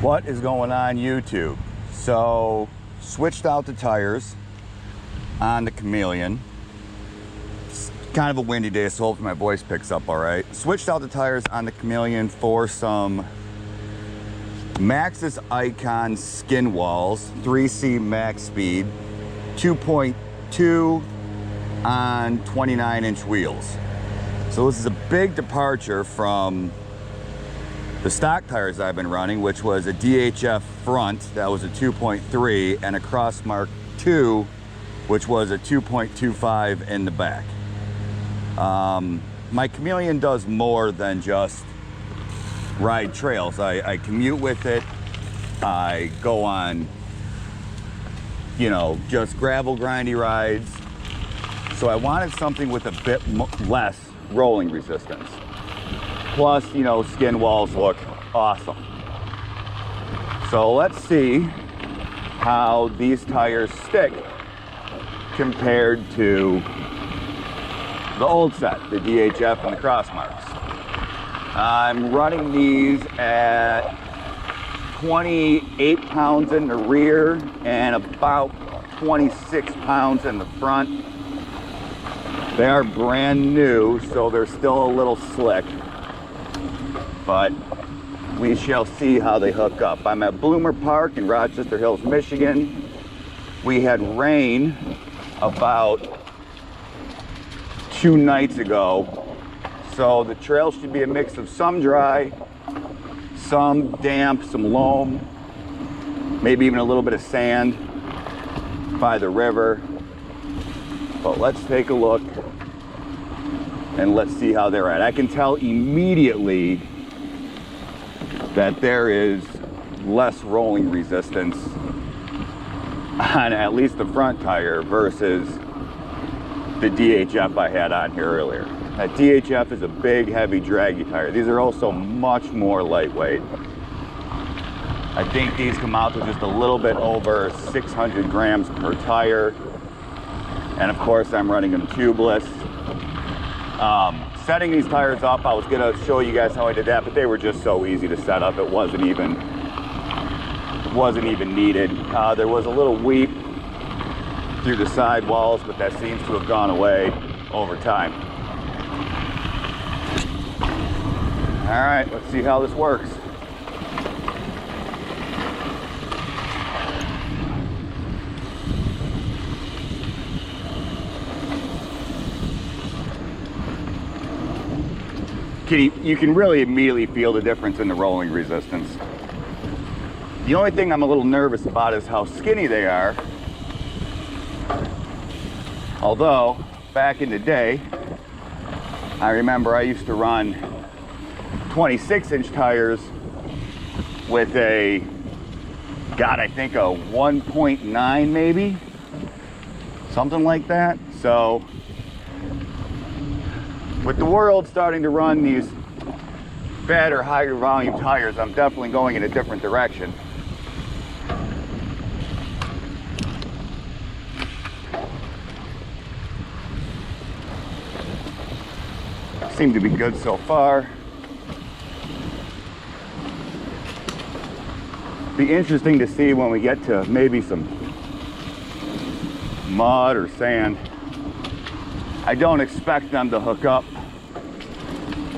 What is going on YouTube? So switched out the tires on the Chameleon. It's kind of a windy day, so hopefully my voice picks up all right. Switched out the tires on the Chameleon for some Maxxis Ikon Skinwalls 3C Maxxspeed 2.2 on 29-inch wheels. So this is a big departure from the stock tires I've been running, which was a DHF front that was a 2.3 and a Crossmark 2, which was a 2.25 in the back. My Chameleon does more than just ride trails. I commute with it. I go on, you know, just gravel grindy rides. So I wanted something with a bit less rolling resistance. Plus, you know, Skinwalls look awesome. So let's see how these tires stick compared to the old set, the DHF and the Crossmarks. I'm running these at 28 pounds in the rear and about 26 pounds in the front. They are brand new, so they're still a little slick, but we shall see how they hook up. I'm at Bloomer Park in Rochester Hills, Michigan. We had rain about 2 nights ago, so the trail should be a mix of some dry, some damp, some loam, maybe even a little bit of sand by the river. But let's take a look and let's see how they're at. I can tell immediately that there is less rolling resistance on at least the front tire versus the DHF I had on here earlier. That DHF is a big, heavy, draggy tire. These are also much more lightweight. I think these come out to just a little bit over 600 grams per tire. And of course, I'm running them tubeless. Setting these tires up, I was gonna show you guys how I did that, but they were just so easy to set up. It wasn't even needed. There was a little weep through the sidewalls, but that seems to have gone away over time. All right, let's see how this works. You can really immediately feel the difference in the rolling resistance. The only thing I'm a little nervous about is how skinny they are. Although, back in the day, I remember I used to run 26-inch tires with a, God, I think a 1.9 maybe, something like that. So, with the world starting to run these fatter, higher volume tires, I'm definitely going in a different direction. Seem to be good so far. Be interesting to see when we get to maybe some mud or sand. I don't expect them to hook up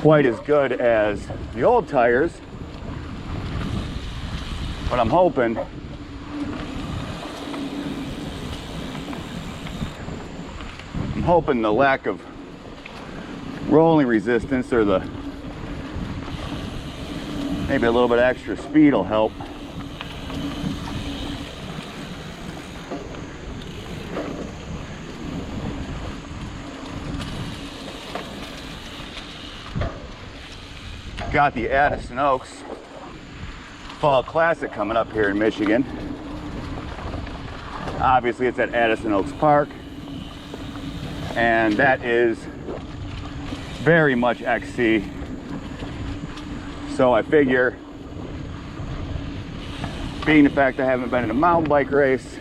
quite as good as the old tires, but I'm hoping the lack of rolling resistance or the maybe a little bit extra speed will help. Got the Addison Oaks Fall Classic coming up here in Michigan. Obviously it's at Addison Oaks Park, and that is very much XC. So I figure, being the fact I haven't been in a mountain bike race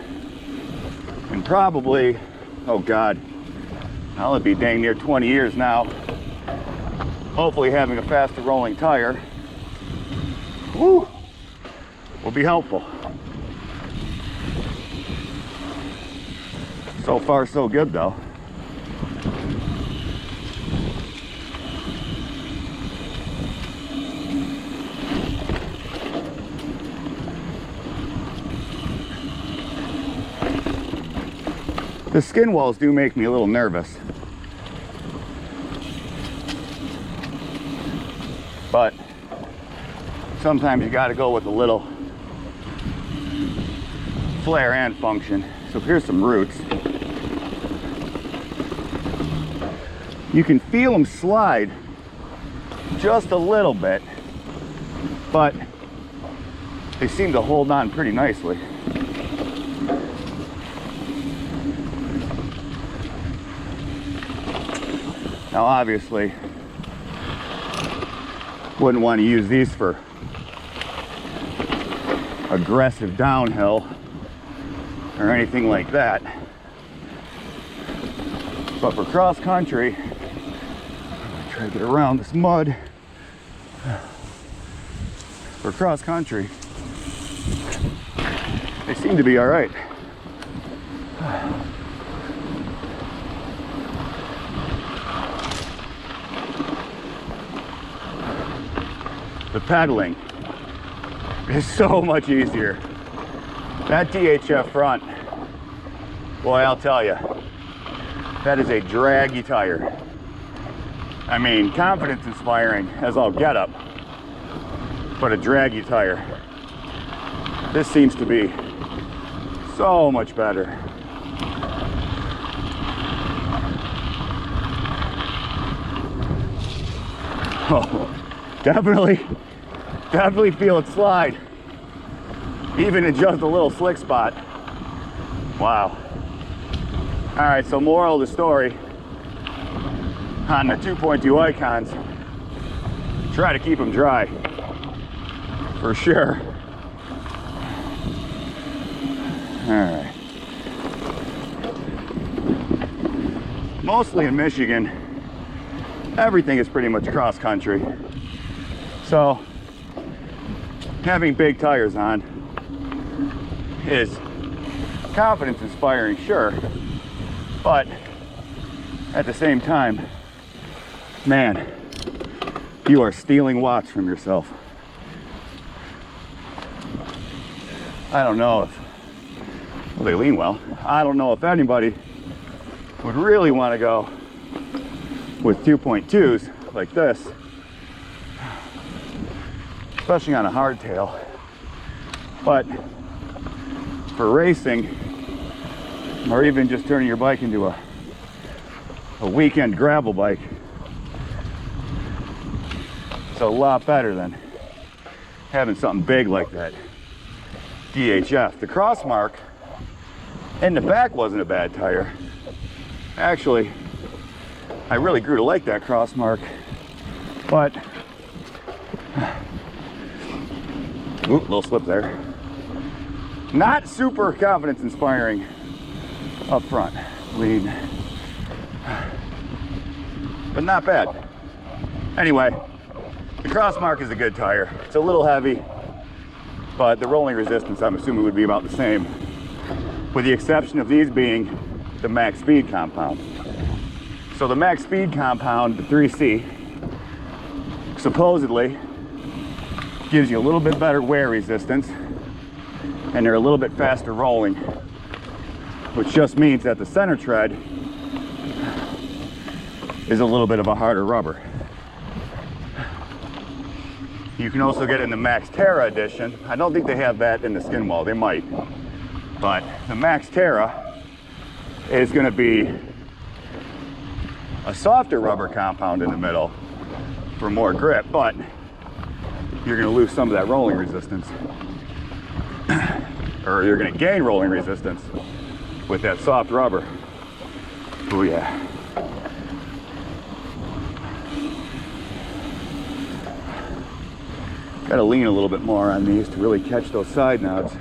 in probably, oh God, I'll be dang near 20 years now. Hopefully having a faster rolling tire, woo, will be helpful. So far, so good though. The skin walls do make me a little nervous, but sometimes you got to go with a little flair and function. So here's some roots. You can feel them slide just a little bit, but they seem to hold on pretty nicely. Now obviously, wouldn't want to use these for aggressive downhill or anything like that. But for cross country, I'm gonna try to get around this mud. For cross country, they seem to be all right. The pedaling is so much easier. That DHF front, boy, I'll tell you, that is a draggy tire. I mean, confidence inspiring as all get up, but a draggy tire. This seems to be so much better. Oh, definitely feel it slide, even in just a little slick spot. Wow. All right, so moral of the story on the 2.2 Ikons, try to keep them dry, for sure. All right. Mostly in Michigan, everything is pretty much cross country. So having big tires on is confidence inspiring, sure, but at the same time, man, you are stealing watts from yourself. I don't know if, well, they lean well. I don't know if anybody would really want to go with 2.2s like this, especially on a hardtail. But for racing, or even just turning your bike into a weekend gravel bike, it's a lot better than having something big like that DHF. The Crossmark in the back wasn't a bad tire. Actually, I really grew to like that Crossmark, but ooh, little slip there. Not super confidence inspiring up front, lean, but not bad. Anyway, the Crossmark is a good tire. It's a little heavy, but the rolling resistance I'm assuming would be about the same, with the exception of these being the Maxxspeed compound. So the Maxxspeed compound, the 3C, supposedly gives you a little bit better wear resistance, and they're a little bit faster rolling, which just means that the center tread is a little bit of a harder rubber. You can also get it in the Maxxterra edition. I don't think they have that in the Skinwall. They might, but the Maxxterra is going to be a softer rubber compound in the middle for more grip, but you're going to lose some of that rolling resistance, or you're going to gain rolling resistance with that soft rubber. Oh yeah. Got to lean a little bit more on these to really catch those side nods.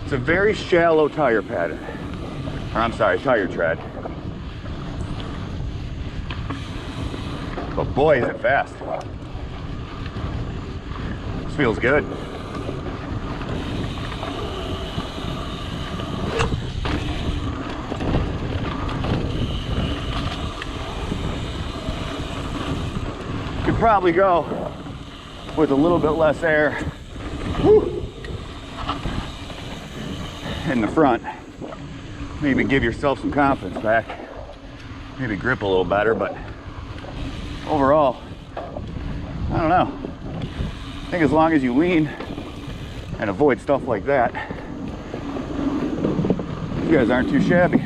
It's a very shallow tire pattern, or I'm sorry, tire tread. But boy, is it fast. This feels good. Could probably go with a little bit less air. Woo, in the front. Maybe give yourself some confidence back. Maybe grip a little better, but overall, I don't know. I think as long as you lean and avoid stuff like that, you guys aren't too shabby.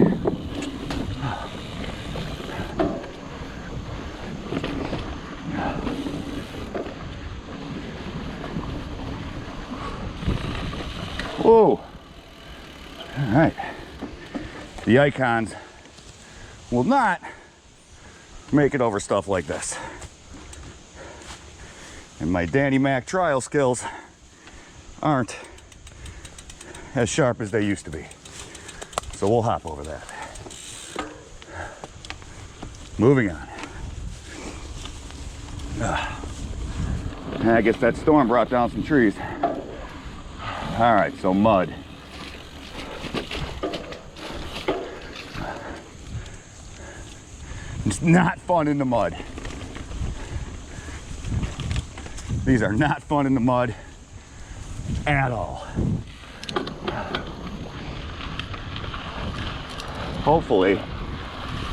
Whoa. All right. The Ikons will not make it over stuff like this. And my Danny Mac trial skills aren't as sharp as they used to be. So we'll hop over that. Moving on. I guess that storm brought down some trees. All right, so mud. It's not fun in the mud. These are not fun in the mud at all. Hopefully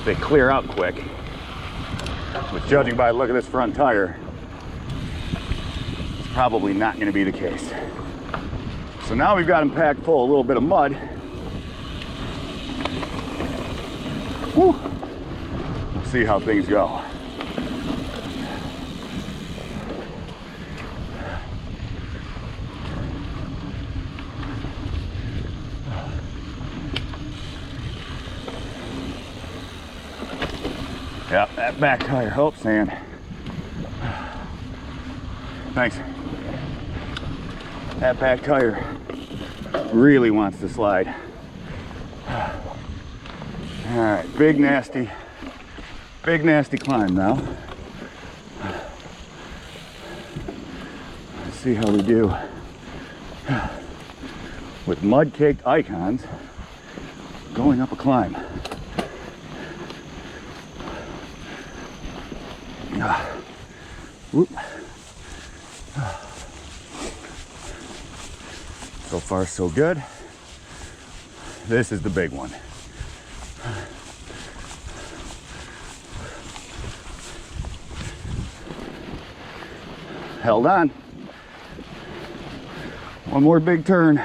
they clear out quick. But judging by the look of this front tire, it's probably not going to be the case. So now we've got them packed full of a little bit of mud. Woo. We'll see how things go. Yeah, that back tire helps, sand. Thanks. That back tire really wants to slide. All right, big nasty climb now. Let's see how we do with mud-caked Ikons going up a climb. Whoop. So far, so good. This is the big one. Held on. One more big turn.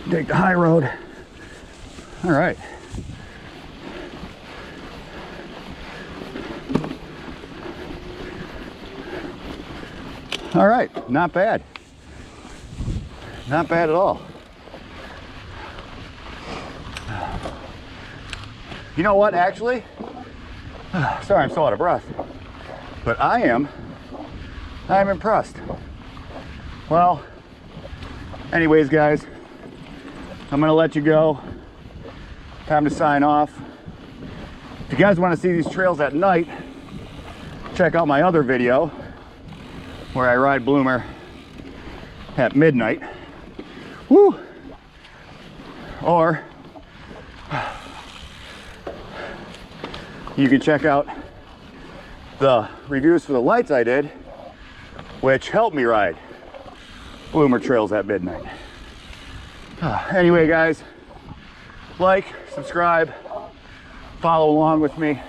Take the high road. All right. All right, not bad. Not bad at all. You know what, actually? Sorry, I'm so out of breath. But I'm impressed. Well, anyways, guys, I'm gonna let you go. Time to sign off. If you guys want to see these trails at night, check out my other video where I ride Bloomer at midnight. Woo! Or you can check out the reviews for the lights I did, which helped me ride Bloomer trails at midnight. Anyway, guys, like, subscribe, follow along with me.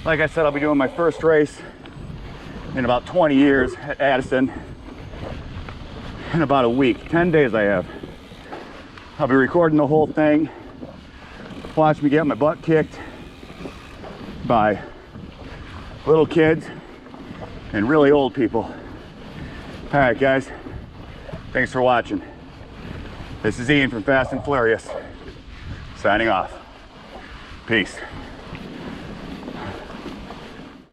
Like I said, I'll be doing my first race in about 20 years at Addison in about a week. 10 days I have. I'll be recording the whole thing. Watch me get my butt kicked by little kids and really old people. All right, guys, thanks for watching. This is Ian from Fast and Furious, signing off. Peace.